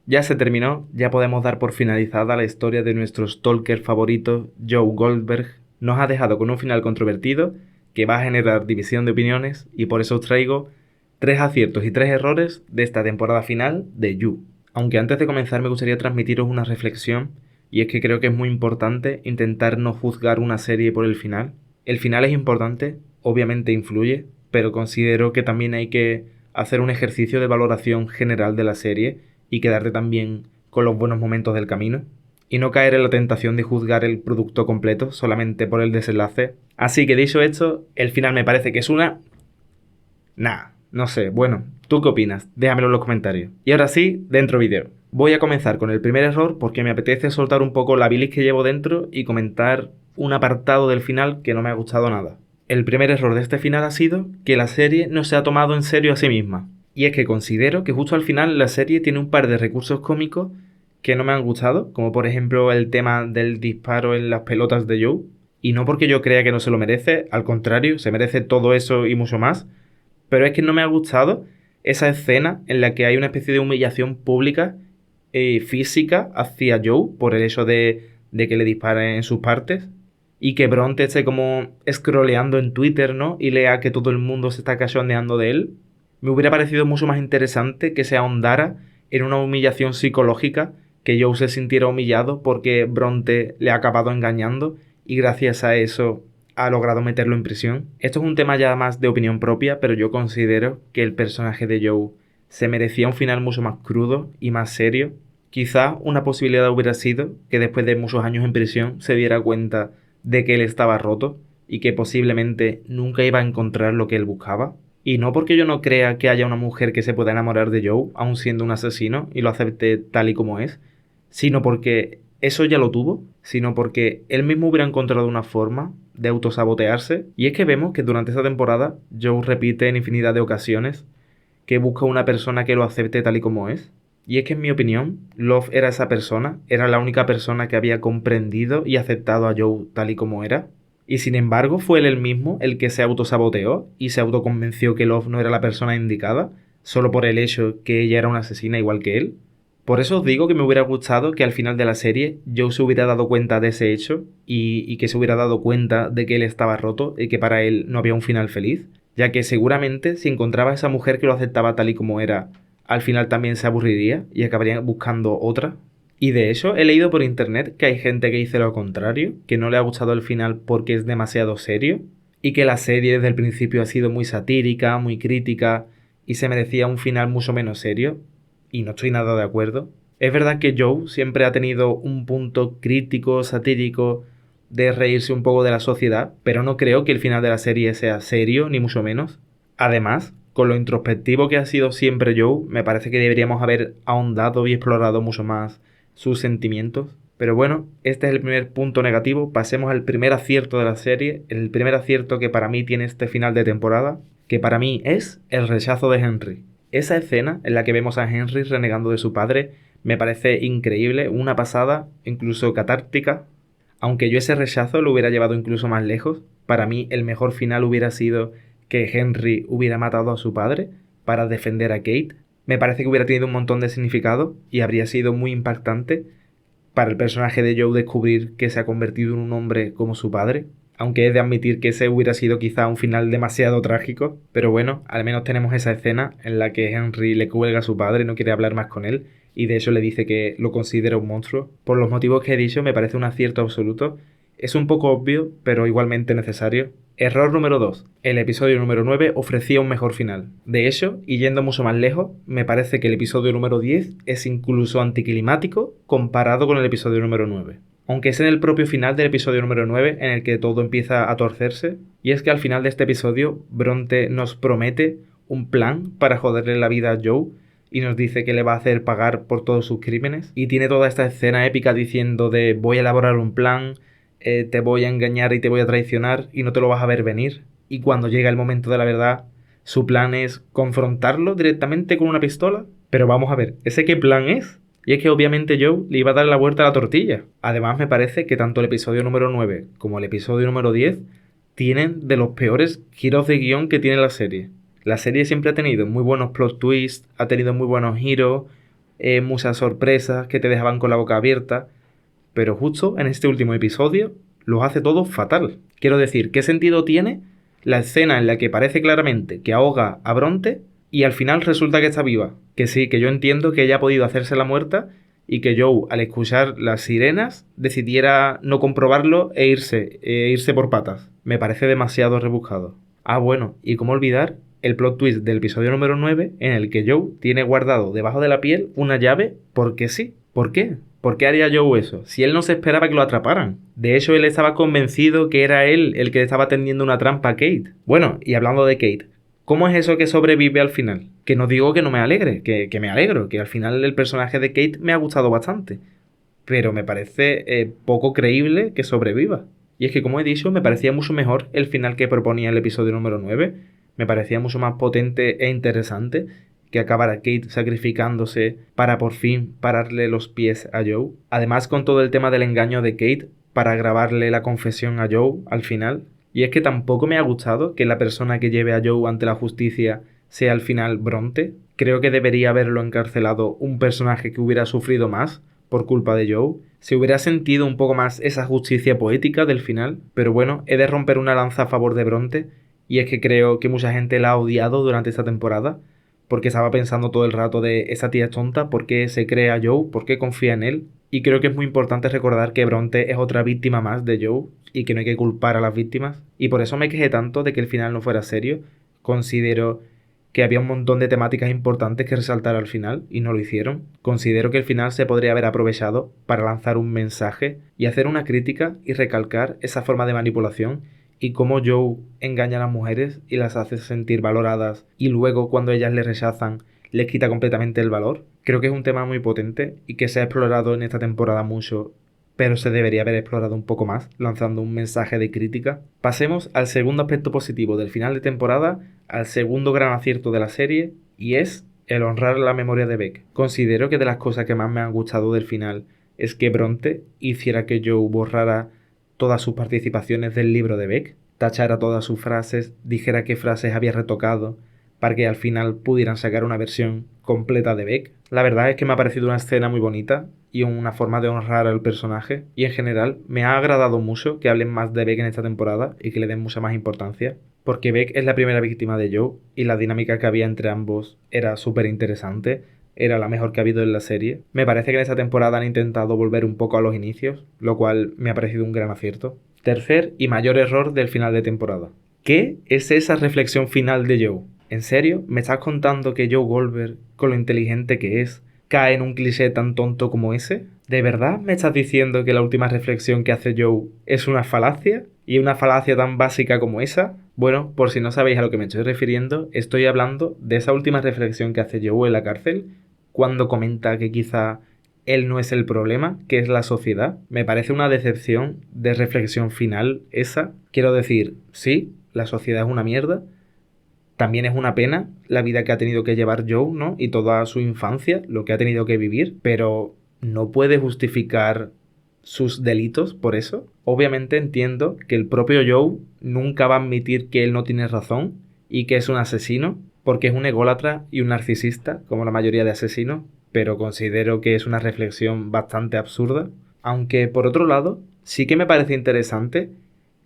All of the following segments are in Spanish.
Ya se terminó, ya podemos dar por finalizada la historia de nuestro stalker favorito, Joe Goldberg. Nos ha dejado con un final controvertido que va a generar división de opiniones y por eso os traigo 3 aciertos y 3 errores de esta temporada final de You. Aunque antes de comenzar me gustaría transmitiros una reflexión y es que creo que es muy importante intentar no juzgar una serie por el final. El final es importante, obviamente influye, pero considero que también hay que hacer un ejercicio de valoración general de la serie y quedarte también con los buenos momentos del camino y no caer en la tentación de juzgar el producto completo solamente por el desenlace. Así que dicho esto, el final me parece que es una... Nah, no sé, bueno, ¿tú qué opinas? Déjamelo en los comentarios. Y ahora sí, dentro vídeo. Voy a comenzar con el primer error porque me apetece soltar un poco la bilis que llevo dentro y comentar un apartado del final que no me ha gustado nada. El primer error de este final ha sido que la serie no se ha tomado en serio a sí misma. Y es que considero que justo al final la serie tiene un par de recursos cómicos que no me han gustado, como por ejemplo el tema del disparo en las pelotas de Joe. Y no porque yo crea que no se lo merece, al contrario, se merece todo eso y mucho más. Pero es que no me ha gustado esa escena en la que hay una especie de humillación pública física hacia Joe por el hecho de que le disparen en sus partes y que Bronte esté como scrolleando en Twitter, ¿no? Y lea que todo el mundo se está cachondeando de él. Me hubiera parecido mucho más interesante que se ahondara en una humillación psicológica, que Joe se sintiera humillado porque Bronte le ha acabado engañando y gracias a eso ha logrado meterlo en prisión. Esto es un tema ya más de opinión propia, pero yo considero que el personaje de Joe se merecía un final mucho más crudo y más serio. Quizá una posibilidad hubiera sido que después de muchos años en prisión se diera cuenta de que él estaba roto y que posiblemente nunca iba a encontrar lo que él buscaba. Y no porque yo no crea que haya una mujer que se pueda enamorar de Joe, aun siendo un asesino, y lo acepte tal y como es, sino porque eso ya lo tuvo, sino porque él mismo hubiera encontrado una forma de autosabotearse. Y es que vemos que durante esta temporada Joe repite en infinidad de ocasiones que busca una persona que lo acepte tal y como es. Y es que en mi opinión, Love era esa persona, era la única persona que había comprendido y aceptado a Joe tal y como era. Y sin embargo, fue él el mismo el que se autosaboteó y se autoconvenció que Love no era la persona indicada, solo por el hecho que ella era una asesina igual que él. Por eso os digo que me hubiera gustado que al final de la serie Joe se hubiera dado cuenta de ese hecho y que se hubiera dado cuenta de que él estaba roto y que para él no había un final feliz, ya que seguramente si encontraba a esa mujer que lo aceptaba tal y como era, al final también se aburriría y acabaría buscando otra. Y de hecho he leído por internet que hay gente que dice lo contrario, que no le ha gustado el final porque es demasiado serio y que la serie desde el principio ha sido muy satírica, muy crítica y se merecía un final mucho menos serio, y no estoy nada de acuerdo. Es verdad que Joe siempre ha tenido un punto crítico, satírico, de reírse un poco de la sociedad, pero no creo que el final de la serie sea serio, ni mucho menos. Además, con lo introspectivo que ha sido siempre Joe, me parece que deberíamos haber ahondado y explorado mucho más sus sentimientos. Pero bueno, este es el primer punto negativo. Pasemos al primer acierto de la serie, el primer acierto que para mí tiene este final de temporada, que para mí es el rechazo de Henry. Esa escena en la que vemos a Henry renegando de su padre me parece increíble, una pasada, incluso catártica. Aunque yo ese rechazo lo hubiera llevado incluso más lejos, para mí el mejor final hubiera sido que Henry hubiera matado a su padre para defender a Kate. Me parece que hubiera tenido un montón de significado y habría sido muy impactante para el personaje de Joe descubrir que se ha convertido en un hombre como su padre. Aunque es de admitir que ese hubiera sido quizá un final demasiado trágico, pero bueno, al menos tenemos esa escena en la que Henry le cuelga a su padre y no quiere hablar más con él, y de hecho le dice que lo considera un monstruo. Por los motivos que he dicho, me parece un acierto absoluto. Es un poco obvio, pero igualmente necesario. Error número 2. El episodio número 9 ofrecía un mejor final. De hecho, y yendo mucho más lejos, me parece que el episodio número 10 es incluso anticlimático comparado con el episodio número 9. Aunque es en el propio final del episodio número 9 en el que todo empieza a torcerse. Y es que al final de este episodio, Bronte nos promete un plan para joderle la vida a Joe y nos dice que le va a hacer pagar por todos sus crímenes. Y tiene toda esta escena épica diciendo de voy a elaborar un plan, te voy a engañar y te voy a traicionar y no te lo vas a ver venir. Y cuando llega el momento de la verdad, su plan es confrontarlo directamente con una pistola. Pero vamos a ver, ¿ese qué plan es? Y es que obviamente Joe le iba a dar la vuelta a la tortilla. Además me parece que tanto el episodio número 9 como el episodio número 10 tienen de los peores giros de guión que tiene la serie. La serie siempre ha tenido muy buenos plot twists, ha tenido muy buenos giros, muchas sorpresas que te dejaban con la boca abierta, pero justo en este último episodio los hace todo fatal. Quiero decir, ¿qué sentido tiene la escena en la que parece claramente que ahoga a Bronte y al final resulta que está viva? Que sí, que yo entiendo que ella ha podido hacerse la muerta y que Joe, al escuchar las sirenas, decidiera no comprobarlo e irse por patas. Me parece demasiado rebuscado. Ah, bueno, y cómo olvidar el plot twist del episodio número 9 en el que Joe tiene guardado debajo de la piel una llave porque sí. ¿Por qué? ¿Por qué haría Joe eso? Si él no se esperaba que lo atraparan. De hecho, él estaba convencido que era él el que estaba tendiendo una trampa a Kate. Bueno, y hablando de Kate, ¿cómo es eso que sobrevive al final? Que no digo que no me alegre, que me alegro, que al final el personaje de Kate me ha gustado bastante. Pero me parece poco creíble que sobreviva. Y es que, como he dicho, me parecía mucho mejor el final que proponía el episodio número 9. Me parecía mucho más potente e interesante que acabara Kate sacrificándose para por fin pararle los pies a Joe. Además, con todo el tema del engaño de Kate para grabarle la confesión a Joe al final. Y es que tampoco me ha gustado que la persona que lleve a Joe ante la justicia sea al final Bronte. Creo que debería haberlo encarcelado un personaje que hubiera sufrido más por culpa de Joe. Se hubiera sentido un poco más esa justicia poética del final. Pero bueno, he de romper una lanza a favor de Bronte. Y es que creo que mucha gente la ha odiado durante esta temporada. Porque estaba pensando todo el rato de esa tía es tonta, ¿por qué se cree a Joe? ¿Por qué confía en él? Y creo que es muy importante recordar que Bronte es otra víctima más de Joe y que no hay que culpar a las víctimas. Y por eso me quejé tanto de que el final no fuera serio. Considero que había un montón de temáticas importantes que resaltar al final y no lo hicieron. Considero que el final se podría haber aprovechado para lanzar un mensaje y hacer una crítica y recalcar esa forma de manipulación y cómo Joe engaña a las mujeres y las hace sentir valoradas y luego cuando ellas le rechazan les quita completamente el valor. Creo que es un tema muy potente y que se ha explorado en esta temporada mucho, pero se debería haber explorado un poco más, lanzando un mensaje de crítica. Pasemos al segundo aspecto positivo del final de temporada, al segundo gran acierto de la serie, y es el honrar la memoria de Beck. Considero que de las cosas que más me han gustado del final es que Bronte hiciera que Joe borrara todas sus participaciones del libro de Beck, tachara todas sus frases, dijera qué frases había retocado, para que al final pudieran sacar una versión completa de Beck. La verdad es que me ha parecido una escena muy bonita y una forma de honrar al personaje, y en general me ha agradado mucho que hablen más de Beck en esta temporada y que le den mucha más importancia, porque Beck es la primera víctima de Joe y la dinámica que había entre ambos era súper interesante, era la mejor que ha habido en la serie. Me parece que en esta temporada han intentado volver un poco a los inicios, lo cual me ha parecido un gran acierto. Tercer y mayor error del final de temporada. ¿Qué es esa reflexión final de Joe? ¿En serio? ¿Me estás contando que Joe Goldberg, con lo inteligente que es, cae en un cliché tan tonto como ese? ¿De verdad me estás diciendo que la última reflexión que hace Joe es una falacia? ¿Y una falacia tan básica como esa? Bueno, por si no sabéis a lo que me estoy refiriendo, estoy hablando de esa última reflexión que hace Joe en la cárcel, cuando comenta que quizá él no es el problema, que es la sociedad. Me parece una decepción de reflexión final esa. Quiero decir, sí, la sociedad es una mierda. También es una pena la vida que ha tenido que llevar Joe, ¿no? Y toda su infancia, lo que ha tenido que vivir, pero no puede justificar sus delitos por eso. Obviamente entiendo que el propio Joe nunca va a admitir que él no tiene razón y que es un asesino, porque es un ególatra y un narcisista, como la mayoría de asesinos, pero considero que es una reflexión bastante absurda. Aunque, por otro lado, sí que me parece interesante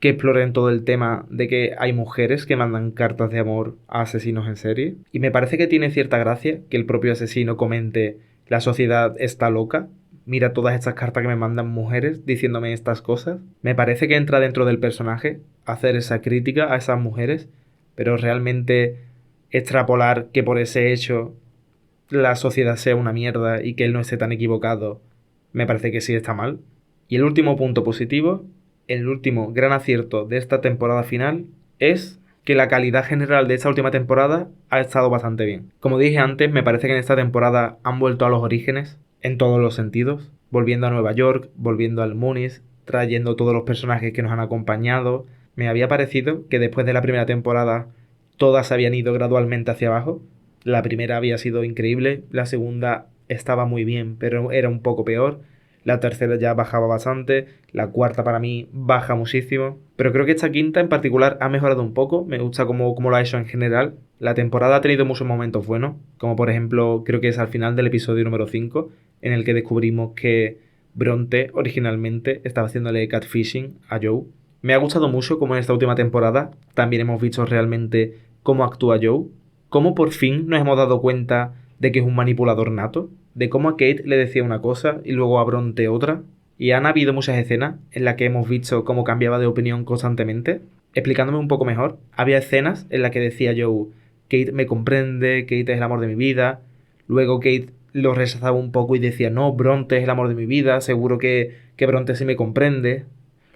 que exploren todo el tema de que hay mujeres que mandan cartas de amor a asesinos en serie. Y me parece que tiene cierta gracia que el propio asesino comente: la sociedad está loca, mira todas estas cartas que me mandan mujeres diciéndome estas cosas. Me parece que entra dentro del personaje hacer esa crítica a esas mujeres, pero realmente extrapolar que por ese hecho la sociedad sea una mierda y que él no esté tan equivocado, me parece que sí está mal. Y el último punto positivo, el último gran acierto de esta temporada final, es que la calidad general de esta última temporada ha estado bastante bien. Como dije antes, me parece que en esta temporada han vuelto a los orígenes, en todos los sentidos, volviendo a Nueva York, volviendo al Moonies, trayendo todos los personajes que nos han acompañado. Me había parecido que después de la primera temporada todas habían ido gradualmente hacia abajo. La primera había sido increíble, la segunda estaba muy bien, pero era un poco peor. La tercera ya bajaba bastante, la cuarta para mí baja muchísimo, pero creo que esta quinta en particular ha mejorado un poco, me gusta cómo lo ha hecho en general. La temporada ha tenido muchos momentos buenos, como por ejemplo creo que es al final del episodio número 5, en el que descubrimos que Bronte originalmente estaba haciéndole catfishing a Joe. Me ha gustado mucho cómo en esta última temporada también hemos visto realmente cómo actúa Joe, cómo por fin nos hemos dado cuenta de que es un manipulador nato, de cómo a Kate le decía una cosa y luego a Bronte otra. Y han habido muchas escenas en las que hemos visto cómo cambiaba de opinión constantemente. Explicándome un poco mejor, había escenas en las que decía Joe, Kate me comprende, Kate es el amor de mi vida. Luego Kate lo rechazaba un poco y decía, no, Bronte es el amor de mi vida, seguro que Bronte sí me comprende.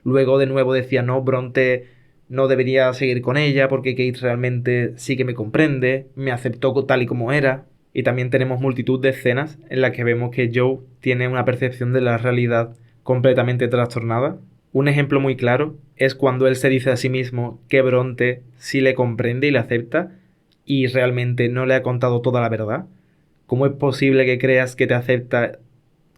Luego de nuevo decía, no, Bronte no debería seguir con ella porque Kate realmente sí que me comprende, me aceptó tal y como era. Y también tenemos multitud de escenas en las que vemos que Joe tiene una percepción de la realidad completamente trastornada. Un ejemplo muy claro es cuando él se dice a sí mismo que Bronte sí le comprende y le acepta y realmente no le ha contado toda la verdad. ¿Cómo es posible que creas que te acepta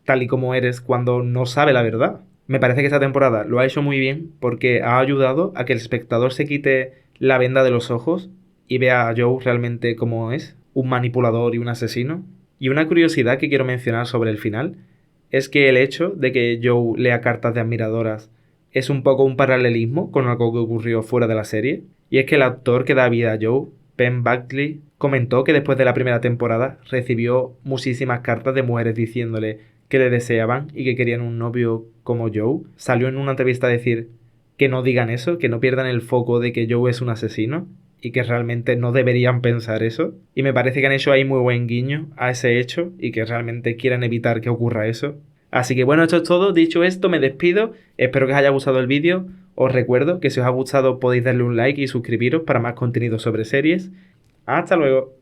tal y como eres cuando no sabe la verdad? Me parece que esta temporada lo ha hecho muy bien porque ha ayudado a que el espectador se quite la venda de los ojos y vea a Joe realmente como es, un manipulador y un asesino. Y una curiosidad que quiero mencionar sobre el final es que el hecho de que Joe lea cartas de admiradoras es un poco un paralelismo con algo que ocurrió fuera de la serie, y es que el actor que da vida a Joe, Penn Badgley, comentó que después de la primera temporada recibió muchísimas cartas de mujeres diciéndole que le deseaban y que querían un novio como Joe. Salió en una entrevista a decir que no digan eso, que no pierdan el foco de que Joe es un asesino y que realmente no deberían pensar eso. Y me parece que han hecho ahí muy buen guiño a ese hecho y que realmente quieren evitar que ocurra eso. Así que bueno, esto es todo. Dicho esto, me despido. Espero que os haya gustado el vídeo. Os recuerdo que si os ha gustado podéis darle un like y suscribiros para más contenido sobre series. Hasta luego.